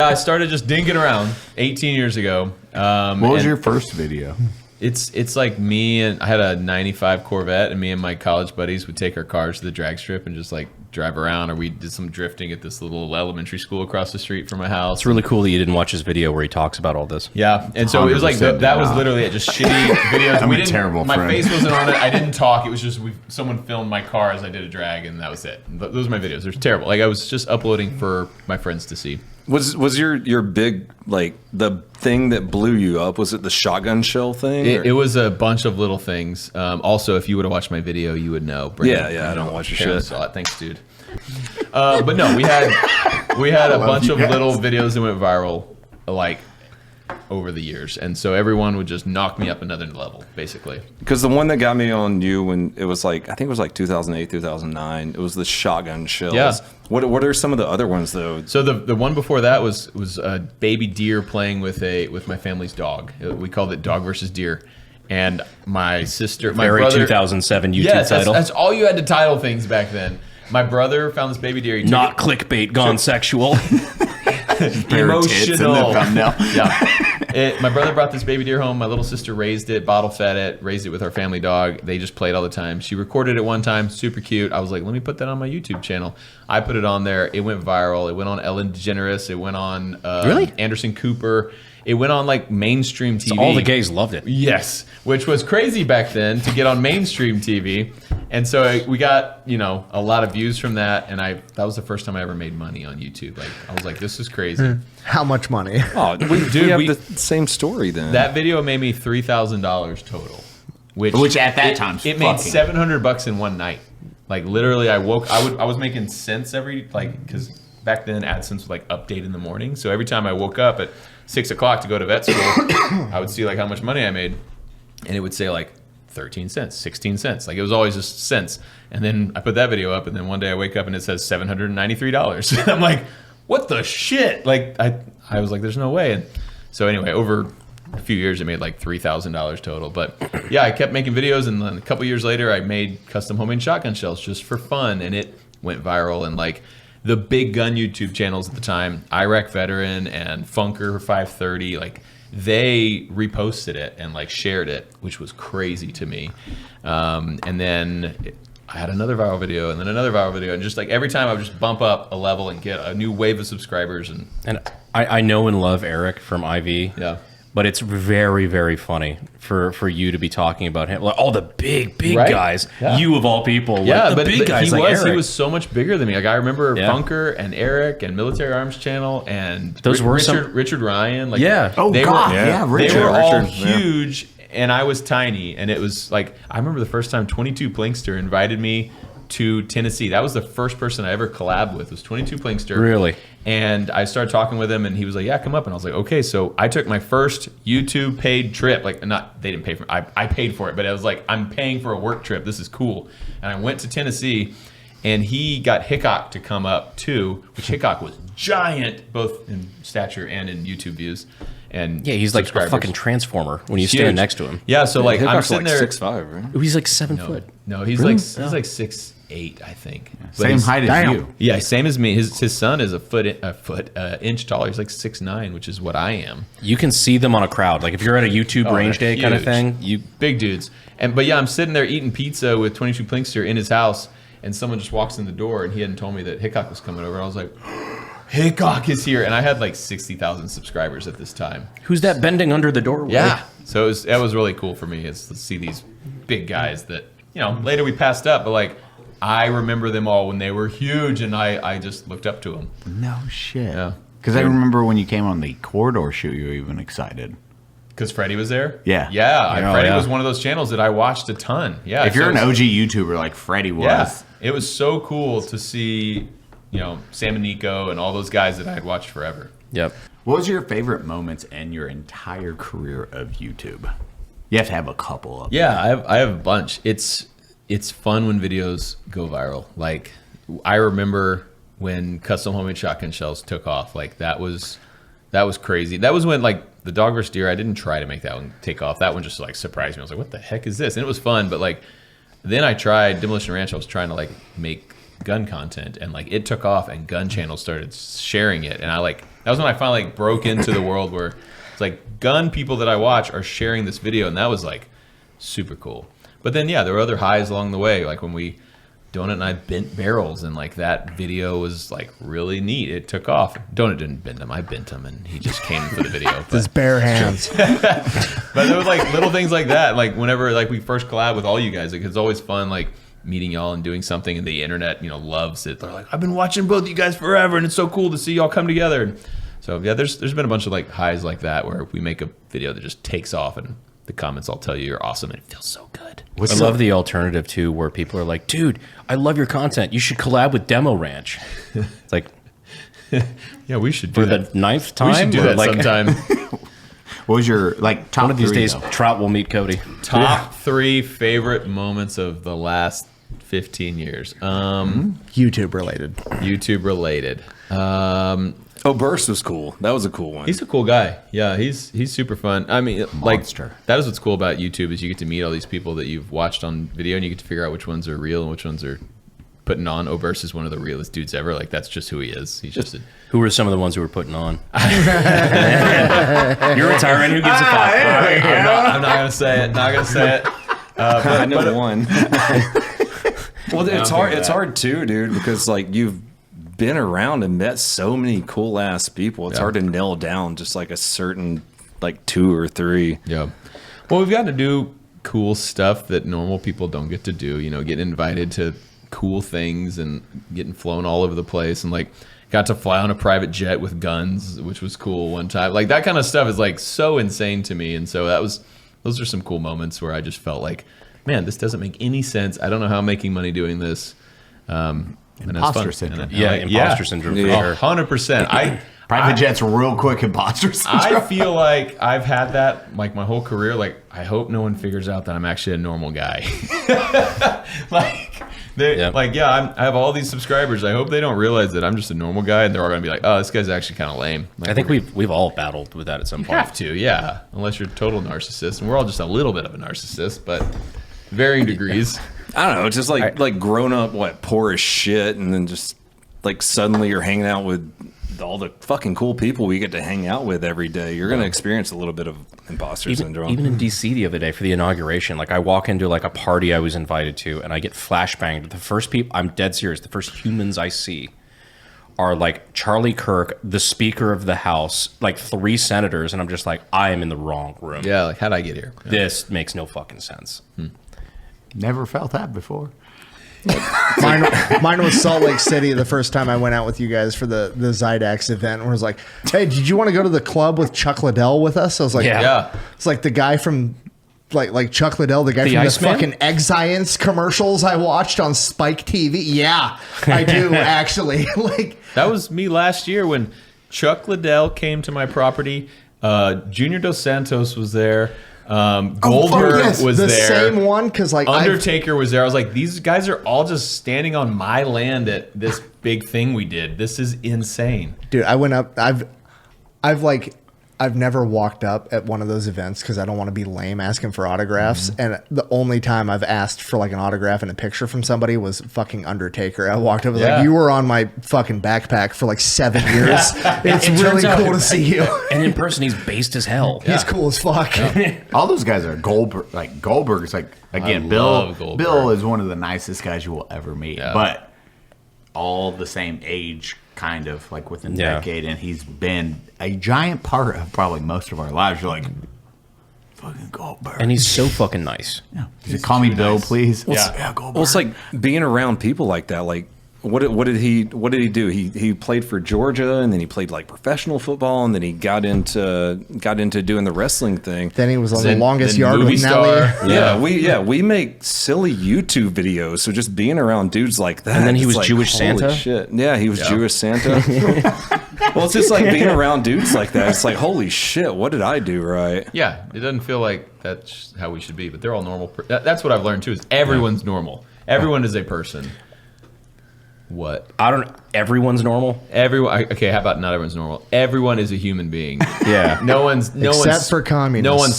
I started just dinking around 18 years ago. What was your first video? It's like me, and I had a 95 Corvette, and me and my college buddies would take our cars to the drag strip and just like drive around, or we did some drifting at this little elementary school across the street from my house. It's really cool that you didn't watch his video where he talks about all this. Yeah, and so it was like that was literally it, just shitty videos. I'm a terrible my friend. face wasn't on it. I didn't talk. It was just someone filmed my car as I did a drag, and that was it. Those are my videos. They're terrible. Like I was just uploading for my friends to see. Was your big, like, the thing that blew you up, was it the shotgun shell thing? It was a bunch of little things. Also, if you would have watched my video, you would know. Yeah, I don't watch your shit. Saw it. Thanks, dude. But no, we had a bunch of little videos that went viral, like, over the years, and so everyone would just knock me up another level, basically. Because the one that got me on you when it was like, I think it was like 2008, 2009, it was the shotgun shells. Yeah. What are some of the other ones though? So the one before that was a baby deer playing with my family's dog. We called it Dog versus Deer. And my sister, my Very brother, 2007 YouTube yes, title. That's all you had to title things back then. My brother found this baby deer. Not clickbait, gone sexual. Emotional. Yeah. My brother brought this baby deer home. My little sister raised it, bottle fed it, raised it with our family dog. They just played all the time. She recorded it one time, super cute. I was like, let me put that on my YouTube channel. I put it on there. It went viral. It went on Ellen DeGeneres. It went on Really? Anderson Cooper. It went on like mainstream TV. So all the gays loved it. Yes, which was crazy back then to get on mainstream TV. And so we got, a lot of views from that, and that was the first time I ever made money on YouTube. Like I was like, this is crazy. How much money? Oh, we have the same story then. That video made me $3,000 total, which at that time it made $700 in one night. Like literally, I was making cents because back then AdSense was like update in the morning. So every time I woke up at 6 o'clock to go to vet school, I would see like how much money I made, and it would say like 13 cents, 16 cents. Like it was always just cents. And then I put that video up, and then one day I wake up and it says $793. And I'm like, what the shit? Like I was like, there's no way. And so anyway, over a few years, it made like $3,000 total. But yeah, I kept making videos, and then a couple years later, I made custom homemade shotgun shells just for fun, and it went viral. And like the big gun YouTube channels at the time, Iraq Veteran and Funker 530, like they reposted it and like shared it, which was crazy to me. And then I had another viral video, and then another viral video, and just like every time I would just bump up a level and get a new wave of subscribers. And I know and love Eric from IV. Yeah. But it's very, very funny for you to be talking about him. Like all the big right? guys. Yeah. You of all people. Yeah, like the big guys like Eric. He was so much bigger than me. Like I remember Funker and Eric and Military Arms Channel and those were Richard Ryan. Like yeah. Oh God. Richard. They were all huge, and I was tiny. And it was like I remember the first time 22 Plinkster invited me to Tennessee. That was the first person I ever collabed with. Was 22 Plinkster. Really? And I started talking with him, and he was like, "Yeah, come up." And I was like, "Okay." So I took my first YouTube paid trip. Like, they didn't pay for it. I paid for it, but I was like, "I'm paying for a work trip. This is cool." And I went to Tennessee, and he got Hickok to come up too, which Hickok was giant, both in stature and in YouTube views. And yeah, he's like a fucking transformer when you stand next to him. Yeah, so like I'm sitting there 6'5", right? He's like 7 foot. No, he's like 6'8", I think. Yeah. Same height as you. Yeah, same as me. His son is a inch taller. He's like 6'9", which is what I am. You can see them on a crowd. Like if you're at a YouTube range day kind of thing, big dudes. But yeah, I'm sitting there eating pizza with 22 Plinkster in his house, and someone just walks in the door, and he hadn't told me that Hickok was coming over. And I was like, Hickok is here, and I had like 60,000 subscribers at this time. Who's that bending under the doorway? Yeah, so that was really cool for me, is to see these big guys that later we passed up, but like I remember them all when they were huge, and I just looked up to them. No shit. Yeah, because I remember when you came on the corridor shoot, you were even excited. Because Freddie was there? Yeah. Yeah, Freddie was one of those channels that I watched a ton. Yeah. If you're an OG YouTuber like Freddie was. Yeah, it was so cool to see, Sam and Nico and all those guys that I had watched forever. Yep. What was your favorite moments in your entire career of YouTube? You have to have a couple of them. Yeah, I have a bunch. It's fun when videos go viral. Like, I remember when custom homemade shotgun shells took off. Like, that was crazy. That was when, like, the Dog vs. Deer, I didn't try to make that one take off. That one just, like, surprised me. I was like, what the heck is this? And it was fun, but, like, then I tried Demolition Ranch. I was trying to, like, make gun content, and, like, it took off, and gun channels started sharing it. And that That was when I finally like broke into the world where it's like gun people that I watch are sharing this video, and that was like super cool. But then yeah, there were other highs along the way, like when Donut and I bent barrels, and like that video was like really neat. It took off. Donut didn't bend them. I bent him, and he just came for the video. His bare hands. But there was like little things like that. Like whenever like we first collab with all you guys, like it's always fun like meeting y'all and doing something, and the internet, you know, loves it. They're like, I've been watching both of you guys forever, and it's so cool to see y'all come together. And so yeah, there's been a bunch of like highs like that where we make a video that just takes off, and the comments I'll tell you are awesome, and it feels so good. I love the alternative too, where people are like, "Dude, I love your content. You should collab with Demo Ranch." It's like, yeah, we should do for that. the 9th time. We should do or that like, sometime. What was your like top One of these 3, days, though? Trout will meet Cody. Top 3 favorite moments of the last 15 years. YouTube related. YouTube related. Oh, Burst was cool. That was a cool one. He's a cool guy. Yeah, he's super fun. I mean, Monster. like that is what's cool about YouTube is you get to meet all these people that you've watched on video, and you get to figure out which ones are real and which ones are putting on. Oberst is one of the realest dudes ever. Like that's just who he is. He's just a, Who were some of the ones who were putting on? You're retiring. Who gives a fuck? I'm not gonna say it. Not gonna say it. I know one. Well, it's think hard. of It's that. hard too, dude, because like you've been around and met so many cool ass people. It's hard to nail down just like a certain like 2 or 3. Yeah. Well, we've got to do cool stuff that normal people don't get to do. You know, getting invited to cool things and getting flown all over the place, and like got to fly on a private jet with guns, which was cool one time. Like that kind of stuff is like so insane to me, and so those are some cool moments where I just felt like, man, this doesn't make any sense. I don't know how I'm making money doing this. And that's Imposter fun. syndrome. And Yeah, imposter syndrome for Yeah. sure. 100%. Private jets real quick, imposter syndrome. I feel like I've had that like my whole career. Like I hope no one figures out that I'm actually a normal guy. I have all these subscribers. I hope they don't realize that I'm just a normal guy, and they're all gonna be like, "Oh, this guy's actually kind of lame." Like, I think we've all battled with that at some you point. have to, yeah. Unless you're a total narcissist, and we're all just a little bit of a narcissist, but varying degrees. I don't know. It's just like grown up, poor as shit, and then just like suddenly you're hanging out with all the fucking cool people we get to hang out with every day. You're gonna experience a little bit of imposter syndrome. Even in DC the other day for the inauguration, like I walk into like a party I was invited to, and I get flashbanged. The first people, I'm dead serious, the first humans I see are like Charlie Kirk, the Speaker of the House, like 3 senators, and I'm just like, I am in the wrong room. Yeah, like how'd I get here? This makes no fucking sense. Never felt that before. Mine was Salt Lake City the first time I went out with you guys for the Zydax event, where it was like, hey, did you want to go to the club with Chuck Liddell with us? I was like, Yeah. It's like the guy from like Chuck Liddell, the guy The from Iceman? the fucking Egg Science commercials I watched on Spike TV. Yeah, I do actually. Like That was me last year when Chuck Liddell came to my property. Junior Dos Santos was there. Goldberg was the there. same one because like Undertaker was there. I was like, these guys are all just standing on my land at this big thing we did. This is insane. dude, I went up. I've never walked up at one of those events because I don't want to be lame asking for autographs. Mm-hmm. And the only time I've asked for like an autograph and a picture from somebody was fucking Undertaker. I walked up, was Yeah. like, you were on my fucking backpack for like 7 years. It's It really turns out- cool to see you. And in person, he's based as hell. He's cool as fuck. All those guys are Goldberg. Like Goldberg's like again, love Goldberg. Bill is one of the nicest guys you will ever meet. Yeah. But all the same age, kind of like within a Yeah. decade, and he's been a giant part of probably most of our lives. You're like, fucking Goldberg. And he's so fucking nice. yeah. Call me Bill, please. Yeah. Goldberg. Well, it's like being around people like that. Like, what did he do? He played for Georgia, and then he played like professional football, and then he got into doing the wrestling thing. Then he was on the Then- longest then yard movie with star. Nelly. We make silly YouTube videos. So just being around dudes like that. And then he it's was like, Jewish holy Santa? Shit. Yeah, he was Jewish Santa. Well, it's just like being around dudes like that. It's like, holy shit, what did I do right? Yeah, it doesn't feel like that's how we should be, but they're all normal. That's what I've learned too. Is everyone's normal. Everyone is a person. What? Everyone's normal. Everyone. Okay, how about not everyone's normal? Everyone is a human being. Yeah. No one's Except for communists. No one's